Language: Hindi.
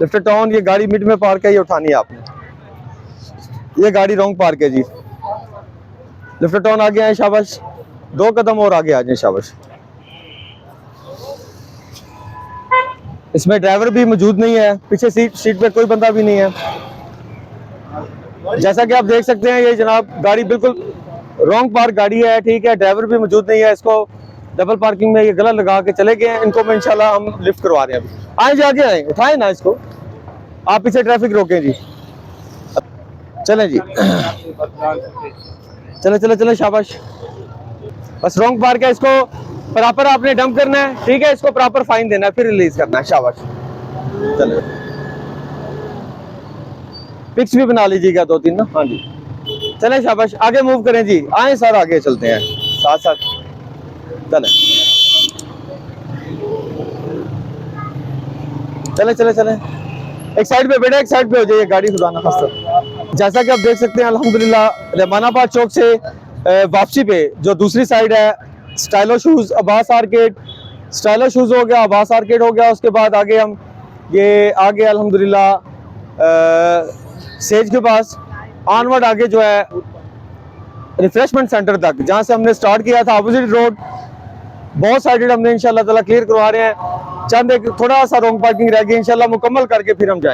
लिफ्ट टाउन, ये गाड़ी मिड में पार्क है, ये उठानी है आपने। ये गाड़ी रॉन्ग पार्क है जी। लिफ्ट टाउन आगे आए, शाबाश। 2 कदम और आगे आ जाए, शाबाश। इसमें ड्राइवर भी मौजूद नहीं है, पीछे सीट पे कोई बंदा भी नहीं है। जैसा कि आप देख सकते हैं, ये जनाब गाड़ी बिल्कुल रॉन्ग पार्क गाड़ी है, ठीक है। ड्राइवर भी मौजूद नहीं है, इसको डबल पार्किंग में ये गलत लगा के चले गए हैं। इनको मैं इंशाल्लाह हम लिफ्ट करवा रहे हैं। अभी आए जी, आगे आए, उठाए ना इसको। आप पीछे ट्रैफिक रोकें जी। चलें जी, चले चले चले, शाबाश। बस रॉन्ग पार्क है, इसको प्रॉपर आपने डंप करना है, ठीक है। इसको प्रॉपर फाइन देना है, फिर रिलीज करना है, शाबाश। चले, पिक्स भी बना लीजिएगा 2-3 ना। हाँ जी, चले, शाबाश। आगे मूव करें जी, आए सर, आगे चलते हैं साथ साथ। चले चले चले चले, एक साइड पे बैठे, एक साइड पे हो जाइए, गाड़ी खुदा ना खास्ता। जैसा कि आप देख सकते हैं, अल्हम्दुलिल्लाह रहमानाबाद चौक से वापसी पे जो दूसरी साइड है, Stylo shoes Abbas arcade, Stylo shoes हो गया, अब्बास आर्केड हो गया। उसके बाद आगे हम ये आगे अल्हम्दुलिल्लाह सेज के पास ऑनवर्ड आगे जो है रिफ्रेशमेंट सेंटर तक, जहां से हमने स्टार्ट किया था, अपोजिट रोड बहुत साइडेड हमने इंशाल्लाह ताला क्लियर करवा रहे हैं। चंद एक थोड़ा सा रॉन्ग पार्किंग रह गई, इंशाल्लाह मुकम्मल करके फिर हम जाएंगे।